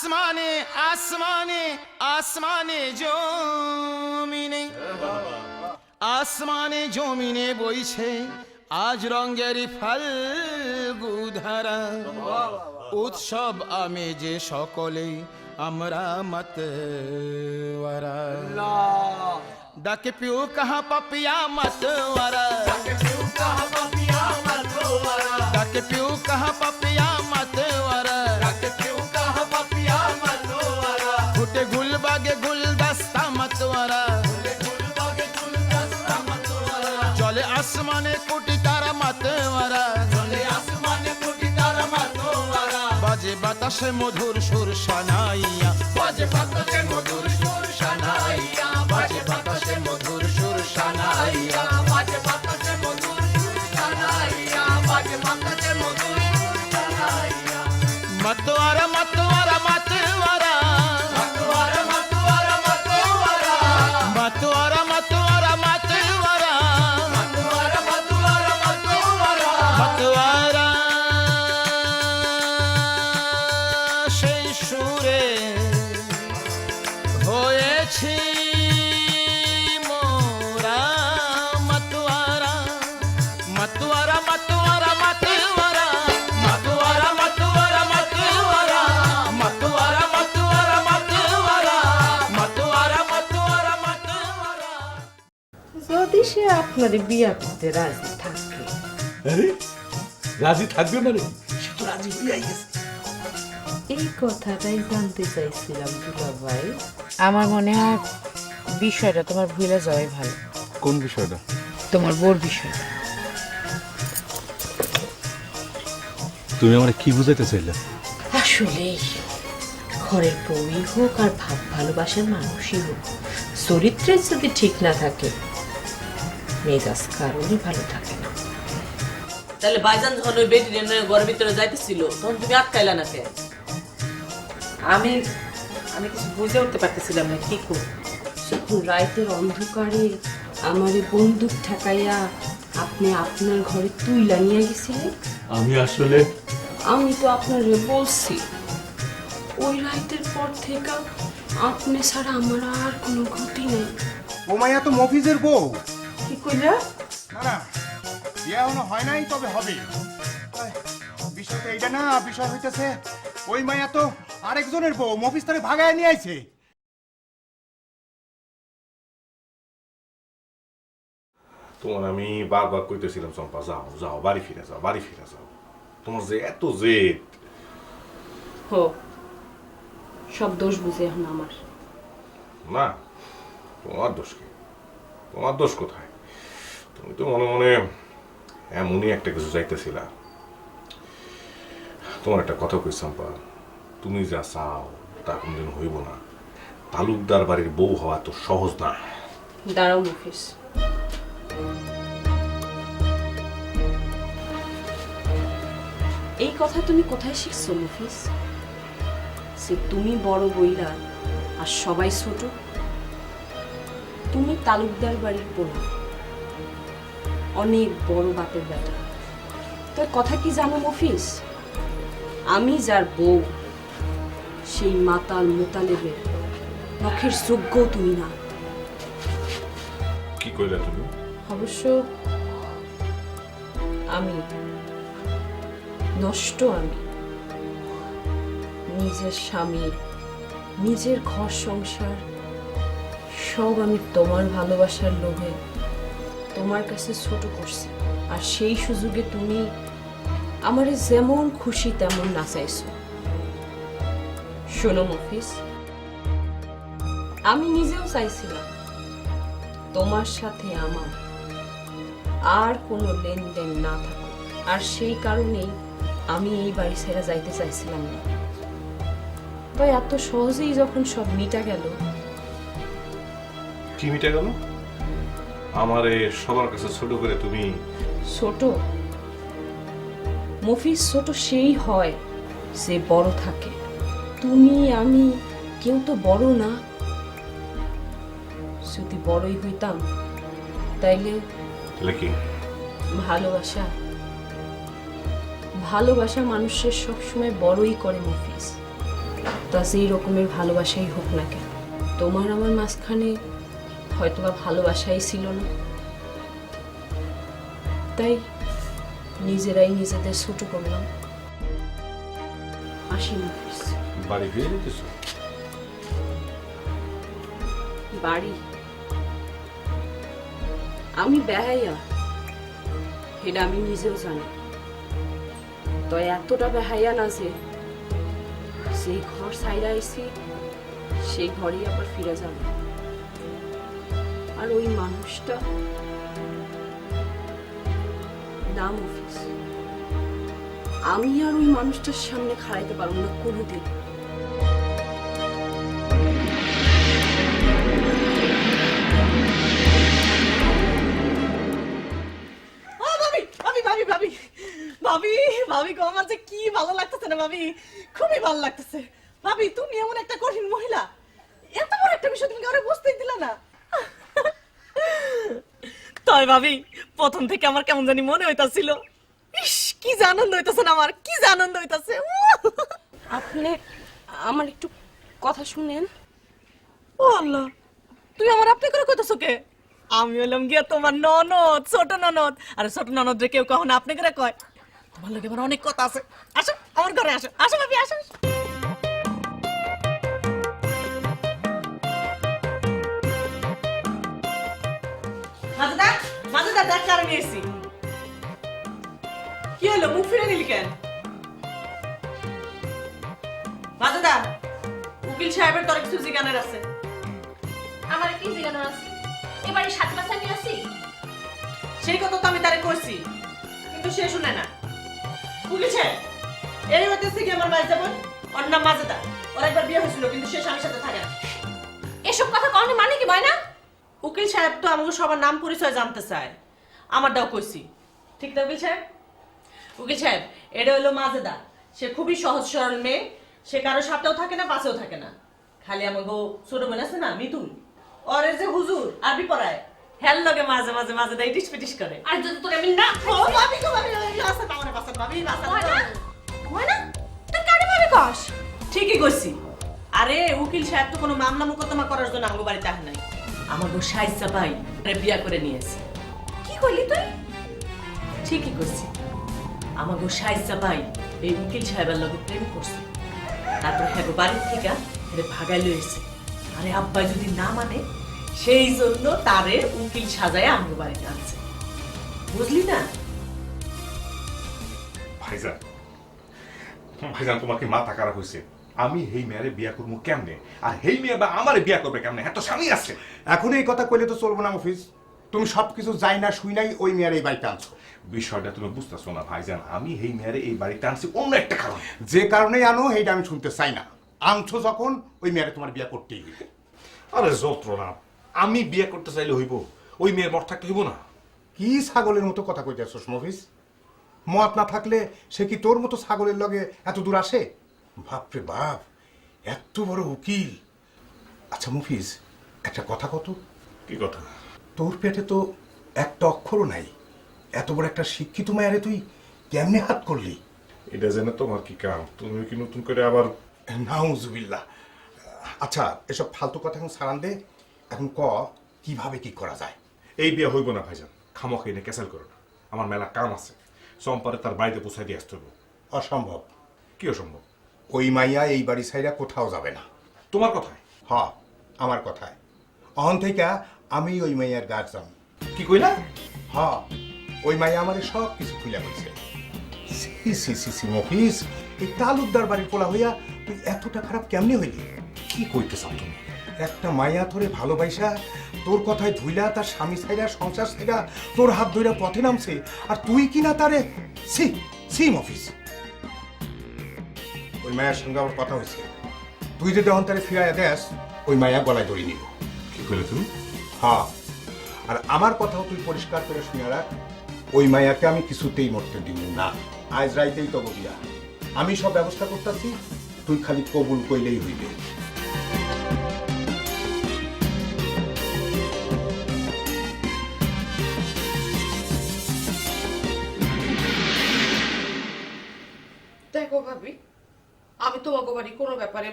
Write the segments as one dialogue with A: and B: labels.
A: আসমানে আসমানে আসমানে জমিনে আসমানে জমিনে বইছে আজ রঙেরই ফাল্গুধারা উৎসব আমেজে সকলে আমরা मतवारा डाके पियो कहाँ पपिया मतवारा डाके पियो कहाँ पपिया मतवारा फुटे गुल बागे गुलदस्ता मतवारा चले आसमाने कोटि तारा मतवारा बाजे बातासे मधुर सुर शानाइया बाजे बातासे मधुर सुर शानाइया बाजे बातासे मधुर सुर शानाइया बाजे बातासे मधुर सुर शानाइया बाजे बातासे मधुर सुर शानाइया मतवारा मतवारा मतवारा मतवारा मतवारा मतवारा मतवारा मतवारा मतवारा मतवारा मतवारा मतवारा मतवारा সুরে হয়েছি মোরা मतवारा मतवारा मतवारा मतवारा मतवारा मतवारा मतवारा मतवारा मतवारा मतवारा मतवारा मतवारा मतवारा
B: যদি সে আপনার বিয়া করতে রাজি থাকে।
C: আরে রাজি থাকবে মানে সে তো রাজি হয়ে গেছে।
B: এই কথাটাই জানতে চাইছিলাম দুলা ভাই। আমার মনে হয় বিষয়টা তোমার ভুলে যাওয়াই ভালো।
C: কোন বিষয়টা?
B: তোমার বোর বিষয়টা।
C: তুমি আমারে কি বুঝাইতে চাইলে?
B: আসলে ঘরের বউই হোক আর ভাব ভালোবাসার মানুষই হোক, চরিত্রে যদি ঠিক না থাকে মেজাজ কারণই ভালো থাকে না।
D: তাহলে ভাইজান যখন ওই বেটি নিয়ে ঘরের ভিতরে যাইতেছিল তখন তুমি আটকাইলা না কে?
B: আমি কিছু বুঝে উঠতে পারতেছিলাম না কি করব। যখন রাতের অন্ধকারে আমার বন্দুক ঠেকাইয়া আপনি আপনার ঘরে তুইলা নিয়ে গেছিলেন, আমি তো আপনারে বলছি ওই রাতের পর থেকে আপনি ছাড়া আমার আর কোনো গতি নেই।
E: ও মাইয়া তো মফিজের বউ।
B: কি কইলা?
E: না না, বিয়ে এখনো হয় নাই, তবে হবে। বিষয়টা এইটা না, বিষয় হইতেছে ওই মাইয়া তো আরেকজনের বউ, মফিজ তারে ভাগায় নিয়ে আইছে।
F: তোমার আমি বারবার কইতেছিলাম চম্পা যাও যাও বাড়ি ফিরে যাও বাড়ি ফিরে যাও, তোমার যে এত জেদ।
B: হো, সব দোষ বুঝে এখন আমার।
F: না, তোমার দোষ কি? তোমার দোষ কোথায়? তুমি তো মনে মনে এমনই একটা কিছু চাইতেছিলা। তোমার একটা কথা কই চম্পা, তুমি যা চাও তা কোনদিন হইব না। তালুকদার বাড়ির বউ হওয়া তো সহজ না।
B: দাঁড়াও মুফিস, এই কথা তুমি কোথায় শিখছো মুফিস? সে তুমি বড় বইলা আর সবাই ছোট। তুমি তালুকদার বাড়ির পোলা, অনেক বড় বাপের বেটা। তোর কথা কি জানো মুফিস? আমি যার বউ সেই মাতাল মোতালেবের নখের যোগ্য তুমি না।
F: কি কইলা তুমি?
B: অবশ্য আমি নষ্ট, আমি নিজের স্বামী, নিজের ঘর সংসার সব আমি তোমার ভালোবাসার লোভে তোমার কাছে ছোট করছি। আর সেই সুযোগে তুমি আমারে যেমন খুশি তেমন নাচাইছো। শোনো মফিস, আমি নিজেও চাইছিলাম তোমার সাথে আমার আর কোনো লেনদেন না থাকুক, আর সেই কারণেই আমি এই বাড়ি ছেড়ে যাইতে চাইছিলাম না। তো এত সহজেই যখন সব মিটা গেল।
F: কি মিটে গেল? আমারে সবার কাছে ছোট করে তুমি।
B: ছোট মফিজ ছোট সেই হয় যে বড় থাকে। তুমি আমি কেউ তো বড় না। যদি বড়ই হইতাম তাইলে
F: কি
B: ভালোবাসা ভালোবাসা মানুষের সবসময় বড়ই করে মফিজ। তা সেই রকমের ভালোবাসাই হোক না কেন, তোমার আমার মাঝখানে হয়তোবা ভালোবাসাই ছিল না, তাই নিজেরাই নিজেদের ছোট করলাম। আসি নাফিস।
C: বাড়ি ফিরে যেতেছ?
B: বাড়ি? আমি বেহাইয়া, এটা আমি নিজেও জানি। তো এতটা বেহাইয়া না যে সেই ঘর সাইরা আইছি সেই ঘরেই আবার ফিরে যাব। আর ওই মানুষটা নাম অফিস, আমি আর ওই মানুষটার সামনে খাড়াইতে পারবো না কোনোদিন।
D: ভাবি ভাবি ভাবি ভাবি ভাবি ভাবি গো, আমার যে কি ভালো লাগতেছে না ভাবি, খুবই ভালো লাগতেছে। ভাবি তুমি এমন একটা কঠিন মহিলা, এত বড় একটা বিষয় তুমি কাউকে বুঝতেই দিলা না। তাই ভাবি প্রথম থেকে আমার কেমন জানি মনে হইতাছিল, ইস কি যে আনন্দ হইতাছে না আমার, কি যে আনন্দ হইতাছে।
B: আপনি আমার একটু কথা শুনেন।
D: ও আল্লাহ, তুই আমার আপনি করে কইতাছো কে? আমি হলাম গিয়া তোমার ননদ, ছোট ননদ। আর ছোট ননদ রে কেউ কখনো আপনি করে কয়? তোমার লগে আমার অনেক কথা আছে। আসো আমার ঘরে আসো, আসো ভাবি আসো। মাজেদা মাজেদা দেখ কারণ এসেছি। কি হলো, মুখ ফিরে নিলি কেন? মাজেদা, উকিল সাহেবের তোর কিছু জিজ্ঞানের আছে।
G: আমার কি জিজ্ঞানো আছে? এবারে 7 মাস আমি আছি।
D: সেই কথা তো আমি তারে কইছি, কিন্তু সে শুনে না। উকিল সাহেব, এই হইতেছে কি আমার ভাই যেমন, ওর নাম মাজেদা। ওর একবার বিয়ে হয়েছিল, কিন্তু সে স্বামীর সাথে থাকে না।
G: এসব কথা কখনো মানে কি হয় না?
D: উকিল সাহেব তো আমাকে সবার নাম পরিচয় জানতে চায়, আমারটাও কইছি। ঠিক না উকিল সাহেব? উকিল সাহেব, এটা হলো মাজেদা। সে খুবই সহজ সরল মেয়ে, সে কারো সাথেও থাকে না, পাশেও থাকে না। খালি আমাকে ছোট বোন আছে না মিতুল, ওর যে হুজুর আরবি পড়ায়, হেল লগে মাঝে মাঝে মাজেদা ইটিস পিটিস করে।
G: আর যদি তোকে আমি না
D: ও ভাবি গো ভাবি, আসে না মনে পাসেন ভাবি,
G: হয় না? হয় না? তুই কারে ভাবে কস?
D: ঠিকই কইছি। আরে উকিল সাহেব তো কোনো মামলা মোকদ্দমা করার জন্য আমার বাড়িতে আহে নাই, আমার গো সাইসা ভাই বিয়া করে নিয়েছে।
G: কি কইলি তুই?
D: ঠিকই কইছি, আমার গো সাইসা ভাই এই উকিল সাহেবের লগে প্রেম করছে, তারপর হ্যাঁ বাড়ির থেকে এটা ভাগাই লইছে। আরে আব্বাই যদি না মানে, সেই জন্য তারে উকিল সাজায় আমার বাড়িতে আনছে, বুঝলি না?
F: ভাইজান, ভাইজান তোমার কি মাথা খারাপ হয়েছে? আমি হেই মেয়ারে বিয়া করবো কেমনে, আর হেই মেয়ে বা আমারে বিয়া করবে কেমনে? হ্যাঁ তো স্বামী আছে।
E: এখন এই কথা কইলে তো চলবো না মফিজ। তুমি সবকিছু যাই না শুই নাই ওই মেয়ের এই বাড়িতে আনছো।
F: বিষয়টা তুমি বুঝতেছো না ভাইজান, আমি হেই মেয়ারে এই বাড়িতে আনছি অন্য একটা কারণ।
E: যে কারণেই আনো সেইটা আমি শুনতে চাই না। আনছো যখন ওই মেয়েরে তোমার বিয়া করতেই হবে।
F: আরে যন্ত্রণা, আমি বিয়ে করতে চাইলে হইব, ওই মেয়ের মত থাকতে হইব না?
E: কি ছাগলের মতো কথা কইতেছস মফিজ? মত না থাকলে সে কি তোর মতো ছাগলের লগে এত দূর আসে? বাপরে বাপ, এত বড় উকিল। আচ্ছা মফিজ, একটা কথা কত।
F: কি কথা?
E: তোর পেটে তো একটা অক্ষরও নাই, এত বড় একটা শিক্ষিত মায়ারে তুই কেমনে হাত করলি?
F: এটা জেনে তোমার কি কাম? তুমি কি নতুন করে আবার?
E: নাউজুবিল্লাহ। আচ্ছা এসব ফালতু কথা এখন ছাড়ান দে, এখন ক কিভাবে কি করা যায়?
F: এই বিয়ে হইব না ভাইজান, খামোখা এনে ক্যান্সেল করো না। আমার মেলা কাম আছে, সোমবারে তার বাড়িতে পৌঁছাই দিয়ে আসতে হবে।
E: অসম্ভব।
F: কি অসম্ভব?
E: ওই মাইয়া এই বাড়ি ছাইরা কোথাও যাবে না।
F: তোমার কথায়?
E: হ, আমার কথায়। অহন থেকে আমি ওই মাইয়ার গার্জিয়ান।
F: কি কইলা?
E: হ, ওই মাইয়া আমারে সব কিছু খুলে বলছে। সি সি সি সি মফিজ, এই তালুকদার বাড়ির পোলা হইয়া তুই এতটা খারাপ কেমনে হইলি?
F: কি কইতে চাও তুমি?
E: একটা মাইয়া তোরে ভালোবাসা তোর কথায় ধুইলা তার স্বামী ছাইরা সংসার ছাইরা তোর হাত ধইরা পথে নামছে, আর তুই কিনা তারে? সি সি মফিজ। ওই মায়ের সঙ্গে আমার কথা হয়েছে, তুই যদি অন্তরে ফিরাইয়া দেস ওই মায়া গলায় দড়ি নিব।
F: কি কইলে তুমি?
E: হ্যাঁ, আর আমার কথাও তুই পরিষ্কার করে শুনে রাখ, ওই মায়াকে আমি কিছুতেই মরতে দিব না। আজ রাইতেই তব বিয়া, আমি সব ব্যবস্থা করতেছি, তুই খালি কবুল কইলেই হইবে।
B: দেখো ভাবি, আমি তোমাকে বাড়ি কোনো ব্যাপারে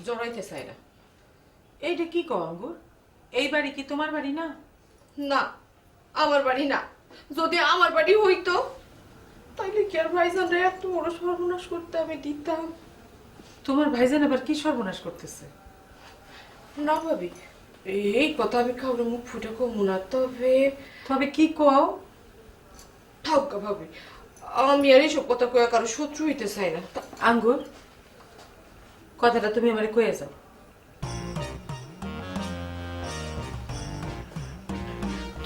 B: জড়াইতে চাই না।
H: এইটা কি কও আঙ্গুর? এই বাড়ি কি তোমার বাড়ি না?
B: না, আমার বাড়ি না। যদি আমার বাড়ি হইতো তাইলে কি আর ভাইজানরা এত বড় সর্বনাশ করতে আমি দিতাম?
H: তোমার ভাইজান আবার কি সর্বনাশ করতেছে?
B: না ভাবি, এই কথা আমি কাউরে মুখ ফুটে কমু না। তবে
H: তবে কি কও?
B: ঠাক্কা ভাবি, আমি আর এইসব কথা কয়ে কারো শত্রু হইতে চাই না।
H: আঙ্গুর, কথাটা তুমি আমারে কয়ে যাও।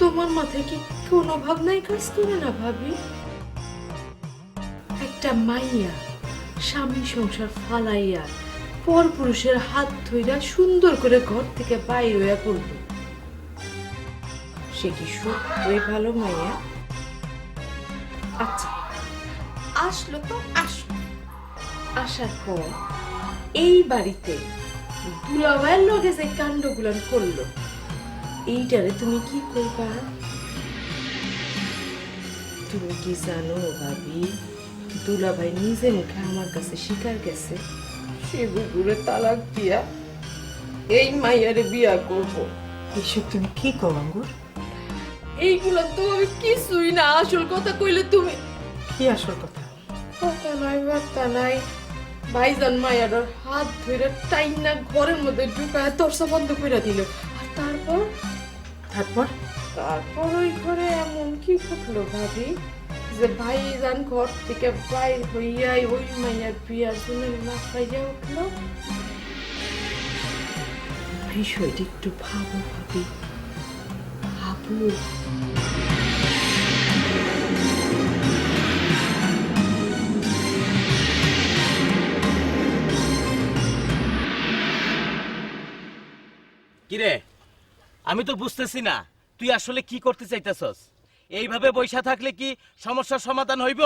B: তোমার মাথায় কি কোনো ভাবনাই কাজ করে না ভাবি? একটা মাইয়া স্বামী সংসার ফালাইয়া পর পুরুষের হাত ধইরা সুন্দর করে ঘর থেকে বাইর হইয়া পড়ল, সে কি সত্যই ভালো মাইয়া? আচ্ছা, আসলো তো আসলো, আসার পর এই বাড়িতে দুলাভাইয়ের লগে যে কাণ্ডগুলান করলো, এইটারে তুমি কি করবা? তুমি কি জানো ভাবি, দুলাভাই নিজে মুখে আমার কাছে স্বীকার গেছে সে বুবুরে তালাক দিয়া এই মাইয়ারে বিয়া করব।
H: এসব তুমি কি কও আঙ্গুর?
B: এইগুলো তো আমি কিছুই না, আসল কথা কইলে তুমি।
H: কি আসল কথা?
B: কথা নাই বার্তা নাই, ভাইজান মাইয়ার হাত ধরে টাইনা ঘরের মধ্যে ঢুকায় দরজা বন্ধ করে দিল। আর তারপর
H: তারপর?
B: তারপর ওই ঘরে এমন কি ঘটলো ভাবি যে ভাইজান ঘর থেকে বাইর হইয়াই ওই মাইয়ার বিয়ার জন্য না পাইয়া উঠলো। বিষয়টি একটু ভাবো ভাবি, ভাবো।
A: কিরে, আমি তো বুঝতেছি না তুই আসলে কি করতে চাইতেছস। এইভাবে বইসা থাকলে কি সমস্যার সমাধান হইব?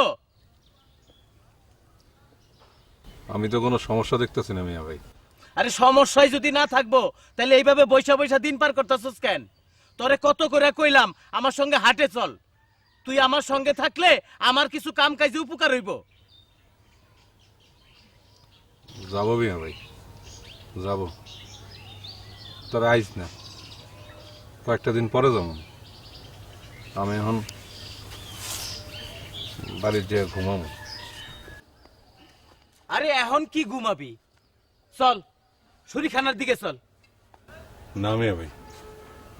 F: আমি তো কোনো সমস্যা দেখতেছি না মিয়া ভাই।
A: আরে সমস্যায় যদি না থাকবো তাহলে এইভাবে বইসা বইসা দিন পার করতেছস কেন? তোরে কত করে কইলাম আমার সঙ্গে হাটে চল, তুই আমার সঙ্গে থাকলে আমার কিছু কাম কাজে উপকার হইব।
F: যাবো মিয়া ভাই, যাবো। তোরা আইস না, কয়েকটা দিন পরে যাবো। আমি এখন বাড়ির যে ঘুমাবো।
A: আরে এখন কি ঘুমাবি? চল শরীখানার দিকে চল।
F: না মিয়া ভাই,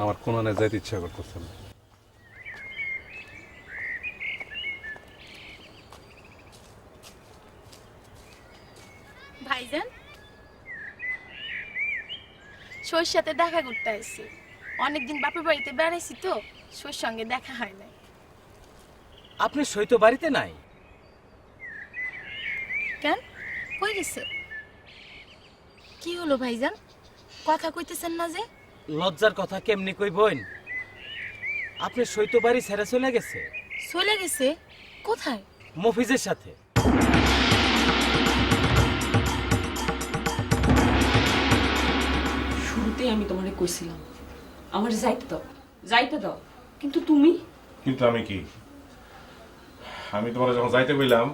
F: আমার কোনো না যাইতে ইচ্ছা করতেছে না।
G: ভাইজান, শোর সাথে দেখা করতে আসছি। অনেকদিন বাপের বাড়িতে বেড়াইছি তো, শোর সঙ্গে দেখা হয় না।
A: আপনি সই তো বাড়িতে নাই।
G: কেন, কই গেছে? কি হলো ভাইজান, কথা কইতেছেন না যে?
A: লজ্জার কথা কেমনি কইবইন? আপনি সই তো বাড়ি ছেড়ে চলে গেছে।
G: চলে গেছে? কোথায়?
A: মফিজের সাথে।
B: শুরুতেই আমি তোমারে কইছিলাম আমার যাইতে দাও, যাইতে দাও, কিন্তু তুমি।
F: কিন্তু আমি কি, আমি তোমার যখন যাইতে বললাম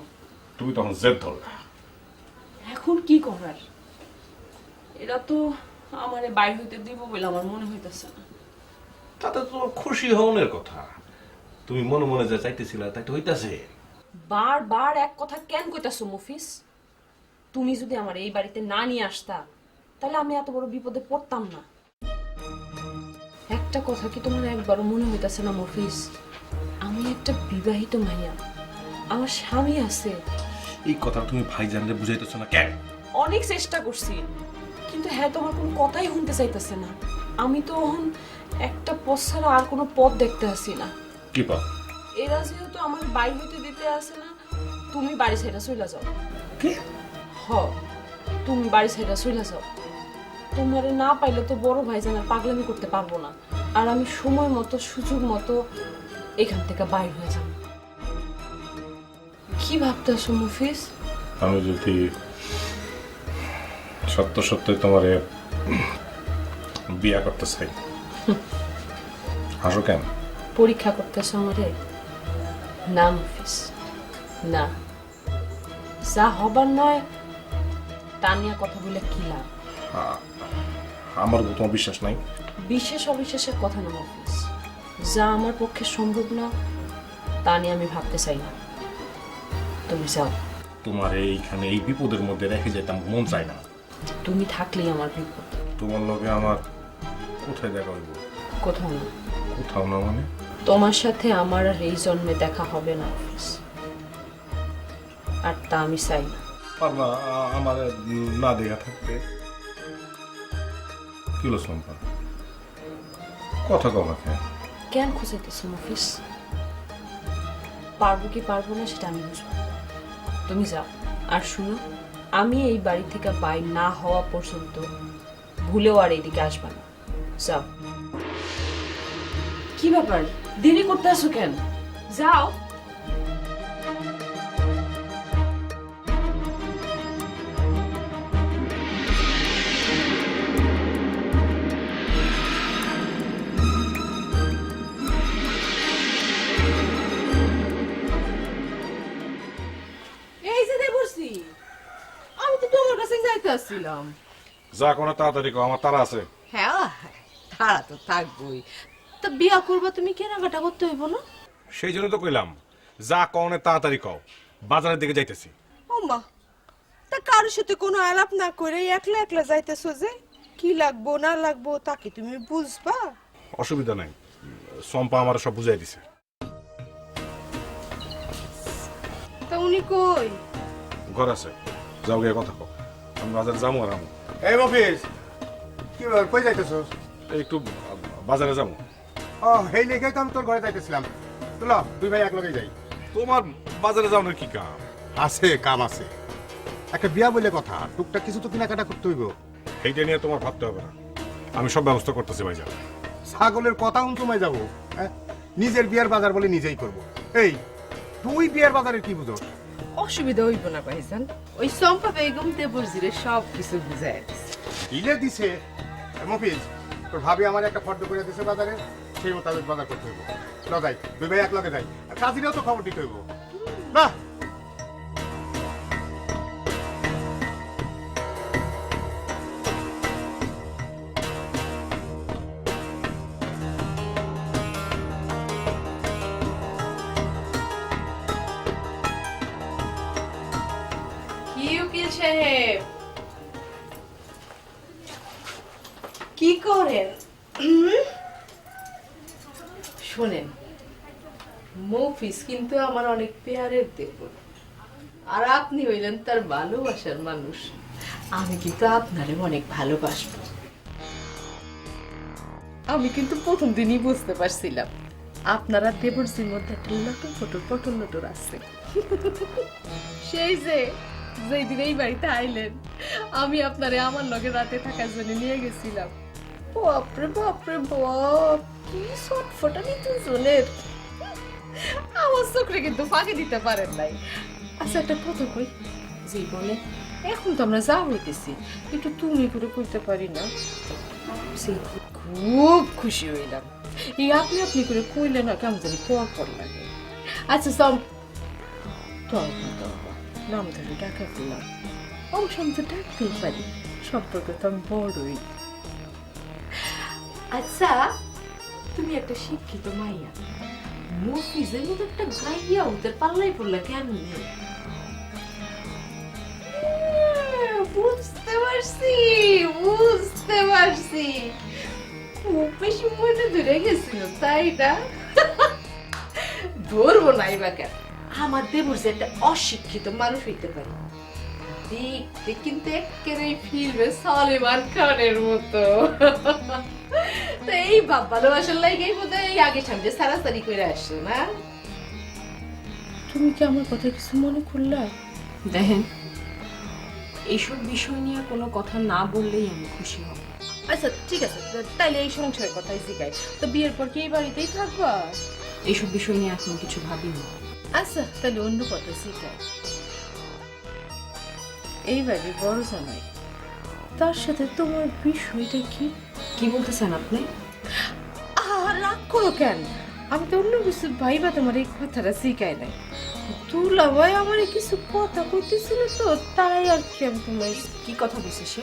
F: তুমি তখন জেদ ধরলা।
B: এখন কি করার? এরা তো আমারে বাইর হইতে দিব বলে আমার মনে হইতেছে না।
F: তাতে তোমার খুশি হওয়ার কথা। তুমি মনে মনে যা চাইতেছিলা তাই তো হইতাছে।
B: বারবার এক কথা কেন কইতাছো মফিজ? তুমি যদি আমার এই বাড়িতে না নিয়ে আসতা তাহলে আমি এত বড় বিপদে পড়তাম না। একটা কথা কি তোমার একবারও মনে হইতাছে না মফিজ? আমি একটা বিবাহিত মাইয়া, আমার স্বামী আছে।
F: এই কথা তুমি ভাইজানরে বুঝাইতেছ না কেন?
B: অনেক চেষ্টা করছি কিন্তু হ্যাঁ তোমার কোনো কথাই শুনতে চাইতেছে না। আমি তো এখন একটা পথ ছাড়া আর কোনো পথ দেখতে আসি না।
F: কি পা?
B: এরা যেহেতু আমার বাড়ি হইতে দিতে আসে না, তুমি বাড়ি ছেড়ে চলে যাও।
F: কি?
B: হ, তুমি বাড়ি ছেড়ে চলে যাও। তোমারে না পাইলে তো বড় ভাইজান আর পাগলামি করতে পারবো না, আর আমি সময় মতো সুযোগ মতো এখান থেকে বাইর হয়ে যাব। কি ভাবতেছো মফিজ?
F: আমি যদি সত্য সত্যই তোমারে বিয়া করতে চাই, হাসো কেন?
B: পরীক্ষা করতেছো আমারে? না মফিজ, না। যা হবার নয় তা নিয়ে কথা বলে কি লাভ?
F: আমার উপর তোমার বিশ্বাস নাই?
B: বিশ্বাস অবিশ্বাসের কথা না মফিজ, যা আমার পক্ষে সম্ভব না তা নিয়ে আমি ভাবতে চাই না। তুমি যাও।
F: তোমার এইখানে এই বিপদের মধ্যে রেখে যেতে আমার মন চায় না।
B: তুমি থাকলেই আমার বিপদ।
F: তোমার লগে আমার কোথায় দেখা হইব?
B: কোথাও না।
F: কোথাও না মানে?
B: তোমার সাথে আমার আর এই জন্মে দেখা হবে না মফিজ, আর তা আমি চাই না।
F: পারবা আমার না দেখা থাকতে? কি হলো সম্পা, কথা কবা কেন?
B: কেন খুঁজাইতেছো মফিজ? পারবো কি পারবো না সেটা আমি বুঝবো। তুমি যাও। আর শুনো, আমি এই বাড়ি থেকে বাইর না হওয়া পর্যন্ত ভুলেও আর এইদিকে আসবা না। যাও। কি ব্যাপার, দেরি করতে আসো কেন? যাও।
H: এই যে দেবর্ষি, আমি তো তোমার কাছে যাইতে আসছিলাম।
F: যা কোনো তাড়াতাড়ি কও, আমার তারা আছে।
H: হ্যাঁ, তারা তো থাকবোই। তা বিয়া করবা তুমি, কেনাকাটা করতে হইব না?
F: সেই জন্য তো কইলাম যা কওনে তাড়াতাড়ি কও, বাজারের দিকে যাইতেছি।
I: ও মা, তা কারোর সাথে কোনো আলাপ না করে একলা একলা যাইতেছো যে? কি লাগবো না লাগবো তা কি তুমি বুঝবা?
F: অসুবিধা নাই, সম্পা আমার সব বুঝাই দিছে।
I: তা উনি কই?
F: ঘর আছে, যাও গিয়ে কথা কও। আমি বাজারে যাবো আর আমো।
E: এই মফিজ, কি ব্যাপার, কই যাইতেছস?
F: একটু বাজারে যাবো।
E: ও, এই লেগেই তো আমি তোর ঘরে যাইতেছিলাম। চলো দুই ভাই এক লগে যাই।
F: তোমার বাজারে যাওয়ার কি কাম?
E: আছে, কাম আছে। একটা বিয়া বলে কথা, টুকটাক কিছু তো কেনাকাটা করতে হইব।
F: এইটা নিয়ে তোমার ভাবতে হবে না, আমি সব ব্যবস্থা করতেছি ভাইজান।
E: ছাগলের কথা তোমায় যাবো? হ্যাঁ, নিজের বিয়ার বাজার বলে নিজেই করব। এই তুই বিয়ার বাজারের কি বুঝো?
H: অসুবিধা হইব না ভাইজান, ওই চম্পা বেগম দেবর্ষিরে সব কিছু বুঝাই দিছে।
E: দিলে দিছে। মফিজ, তোর ভাবি আমার একটা ফর্দ করে দিছে বাজারে, সেই মোতাবেক বাজার করতে হইব। চলো যাই, দুই ভাই এক লগে যাই। আর কাজিরাও তো খবর দিতে হইব না?
H: কি উকিল সাহেব, কি করেন? শোনেন, মফিজ কিন্তু আমার অনেক পেয়ারের দেবর, আর আপনি হইলেন তার ভালোবাসার মানুষ। আমি কিন্তু আপনারে অনেক ভালোবাসব। আমি কিন্তু প্রথম দিনই বুঝতে পারছিলাম আপনারা দেবরজির মধ্যে একটা লটর ফটর পটল লটর আছে। সেই যে যেই দিন এই বাড়িতে আইলেন, আমি আপনারে আমার লগে রাতে থাকার জন্য নিয়ে গেছিলাম। বাপরে বাপরে বাপ, কি ছটফটানি দুজনের! আমার চোখরে কিন্তু ফাঁকি দিতে পারেন নাই। আচ্ছা, একটা কথা কই, জীবনে এখন তো আমরা যা হইতেছি একটু তুমি করে কইতে পারি না? খুব খুশি হইলাম। এই আপনি আপনি করে কইলে না কেমন জানি পর পর লাগে। আচ্ছা সব নাম ধরে ডাকা দিলাম, অবশ্য আমি তো ডাকতেই পারি, সম্পর্ক তো আমি বড়ই। আচ্ছা, তুমি একটা শিক্ষিত মাইয়া, মফিজের মতো একটা গাইয়া ওদের পাল্লাই পড়লা কেন? বুঝতে পারছি, বুঝতে পারছি, খুব বেশি মনে ধরে গেছিল, তাই না? ধরবো নাই বা কেন, আমার দেবর যে একটা অশিক্ষিত মানুষ হইতে পারে, দেখতে কিন্তু একেবারে ফিরবে সলিমান খানের মতো। তো এই বাপ ভালোবাসার লাইগেই বোধহয় এই আগে সামনে সারাসারি করে আসছো না? তুমি কি আমার কথা কিছু মনে করলা?
B: দেখেন, এইসব বিষয় নিয়ে কোনো কথা না বললেই আমি খুশি হব।
H: আচ্ছা ঠিক আছে, তাইলে এই সংসারের কথাই শিখাই। তো বিয়ের পর কি এই বাড়িতেই থাকবা?
B: এইসব বিষয় নিয়ে এখন কিছু ভাবিনি।
H: আচ্ছা, তাহলে অন্য কথা শিখাই। এই বাড়ির বড় জামাই, তার সাথে তোমার বিষয়টা কি?
B: কি বলতেছেন আপনি?
H: রাগ করো কেন? আমি তো অন্য কিছু ভাইবা তোমার এই কথাটা শিখাই নাই। তুলা ভাই আমার কিছু কথা কইতেছিল তো, তাই আর কি আমি তোমার।
B: কি কথা বলছে সে?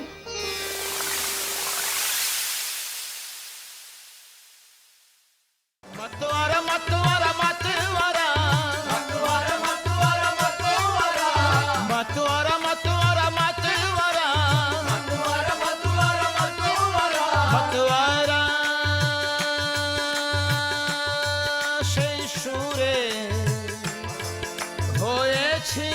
A: সেই সুরে হয়েছি